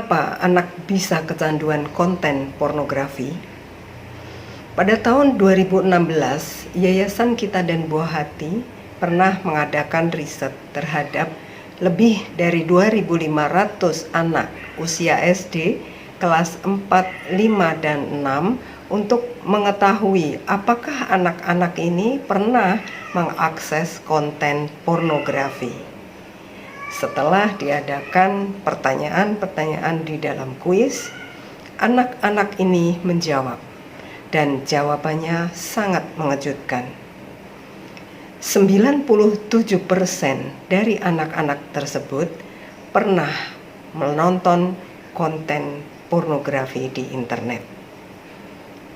Mengapa anak bisa kecanduan konten pornografi? Pada tahun 2016, Yayasan Kita dan Buah Hati pernah mengadakan riset terhadap lebih dari 2.500 anak usia SD kelas 4, 5, dan 6 untuk mengetahui apakah anak-anak ini pernah mengakses konten pornografi. Setelah diadakan pertanyaan-pertanyaan di dalam kuis, anak-anak ini menjawab, dan jawabannya sangat mengejutkan. 97% dari anak-anak tersebut pernah menonton konten pornografi di internet.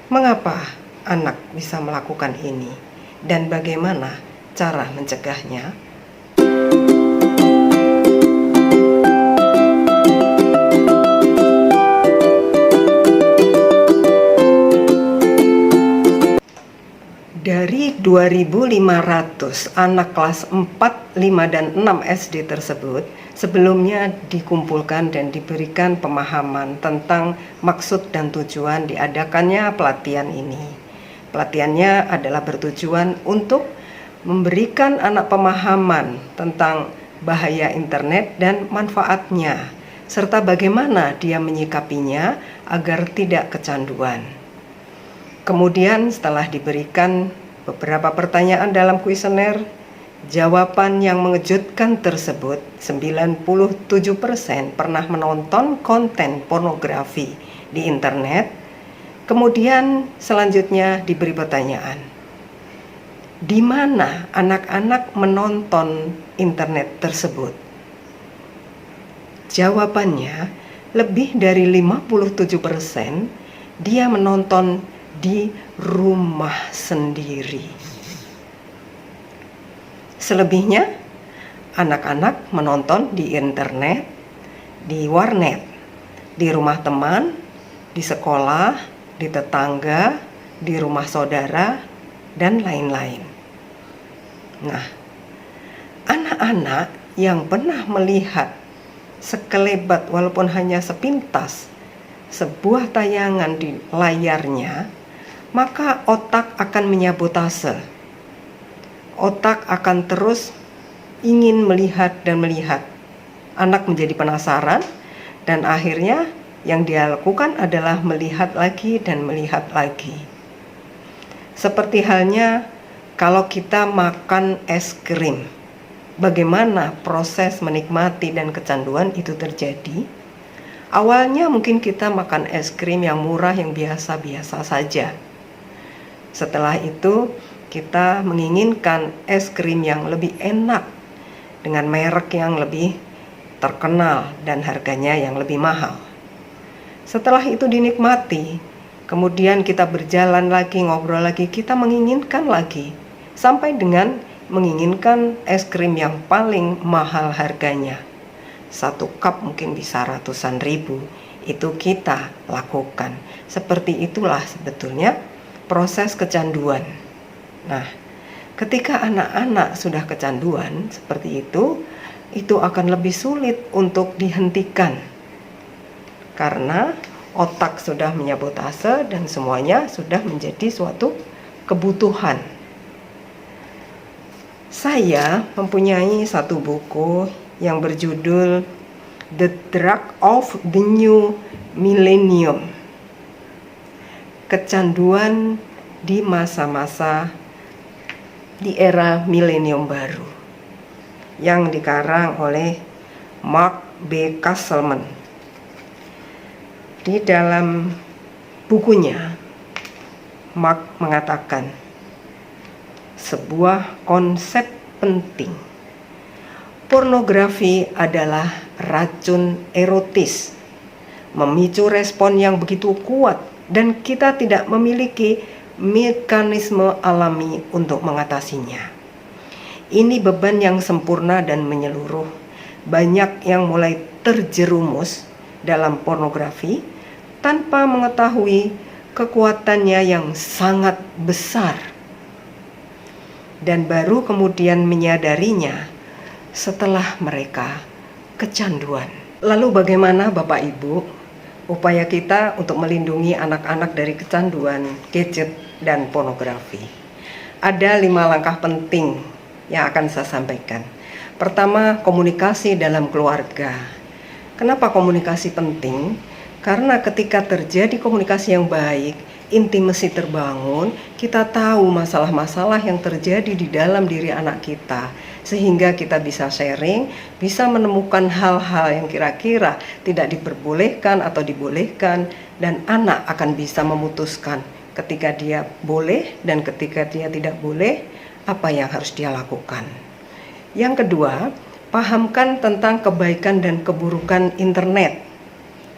Mengapa anak bisa melakukan ini dan bagaimana cara mencegahnya? Dari 2.500 anak kelas 4, 5, dan 6 SD tersebut sebelumnya dikumpulkan dan diberikan pemahaman tentang maksud dan tujuan diadakannya pelatihan ini. Pelatihannya adalah bertujuan untuk memberikan anak pemahaman tentang bahaya internet dan manfaatnya, serta bagaimana dia menyikapinya agar tidak kecanduan. Kemudian setelah diberikan beberapa pertanyaan dalam kuesioner, jawaban yang mengejutkan tersebut, 97% pernah menonton konten pornografi di internet. Kemudian selanjutnya diberi pertanyaan, di mana anak-anak menonton internet tersebut? Jawabannya, lebih dari 57% dia menonton di rumah sendiri. Selebihnya, anak-anak menonton di internet, di warnet, di rumah teman, di sekolah, di tetangga, di rumah saudara, dan lain-lain. Nah, anak-anak yang pernah melihat sekelebat walaupun hanya sepintas sebuah tayangan di layarnya, maka otak akan menyabotase. Otak akan terus ingin melihat dan melihat. Anak menjadi penasaran, dan akhirnya yang dia lakukan adalah melihat lagi dan melihat lagi. Seperti halnya kalau kita makan es krim, bagaimana proses menikmati dan kecanduan itu terjadi? Awalnya mungkin kita makan es krim yang murah, yang biasa-biasa saja. Setelah itu kita menginginkan es krim yang lebih enak dengan merek yang lebih terkenal dan harganya yang lebih mahal. Setelah itu dinikmati, kemudian kita berjalan lagi, ngobrol lagi, kita menginginkan lagi, sampai dengan menginginkan es krim yang paling mahal harganya. 1 cup mungkin bisa ratusan ribu. Itu kita lakukan. Seperti itulah sebetulnya proses kecanduan. Nah, ketika anak-anak sudah kecanduan seperti itu akan lebih sulit untuk dihentikan. Karena otak sudah menyabotase dan semuanya sudah menjadi suatu kebutuhan. Saya mempunyai satu buku yang berjudul The Drug of the New Millennium, kecanduan di masa-masa di era milenium baru, yang dikarang oleh Mark B. Castleman. Di dalam bukunya, Mark mengatakan sebuah konsep penting. Pornografi adalah racun erotis, memicu respon yang begitu kuat, dan kita tidak memiliki mekanisme alami untuk mengatasinya. Ini beban yang sempurna dan menyeluruh. Banyak yang mulai terjerumus dalam pornografi tanpa mengetahui kekuatannya yang sangat besar, dan baru kemudian menyadarinya setelah mereka kecanduan. Lalu bagaimana Bapak Ibu upaya kita untuk melindungi anak-anak dari kecanduan gadget dan pornografi? Ada 5 langkah penting yang akan saya sampaikan. Pertama, komunikasi dalam keluarga. Kenapa komunikasi penting? Karena ketika terjadi komunikasi yang baik, intimasi terbangun, kita tahu masalah-masalah yang terjadi di dalam diri anak kita, sehingga kita bisa sharing, bisa menemukan hal-hal yang kira-kira tidak diperbolehkan atau dibolehkan, dan anak akan bisa memutuskan ketika dia boleh dan ketika dia tidak boleh, apa yang harus dia lakukan. Yang kedua, pahamkan tentang kebaikan dan keburukan internet.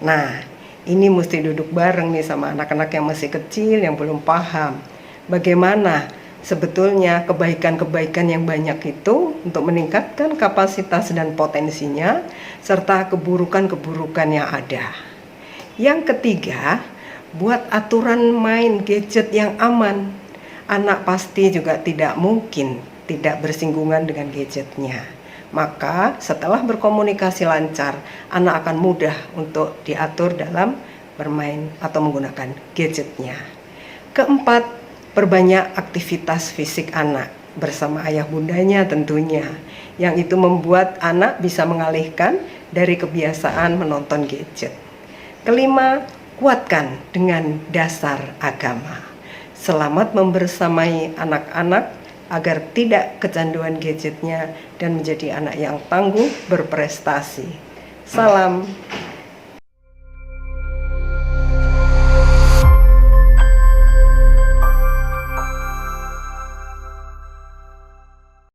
Nah, ini mesti duduk bareng nih sama anak-anak yang masih kecil, yang belum paham bagaimana sebetulnya kebaikan-kebaikan yang banyak itu untuk meningkatkan kapasitas dan potensinya, serta keburukan-keburukan yang ada. Yang ketiga, buat aturan main gadget yang aman. Anak pasti juga tidak mungkin tidak bersinggungan dengan gadgetnya. Maka setelah berkomunikasi lancar, anak akan mudah untuk diatur dalam bermain atau menggunakan gadgetnya. Keempat, perbanyak aktivitas fisik anak bersama ayah bundanya tentunya, yang itu membuat anak bisa mengalihkan dari kebiasaan menonton gadget. Kelima, kuatkan dengan dasar agama. Selamat membersamai anak-anak agar tidak kecanduan gadgetnya dan menjadi anak yang tangguh berprestasi. Salam.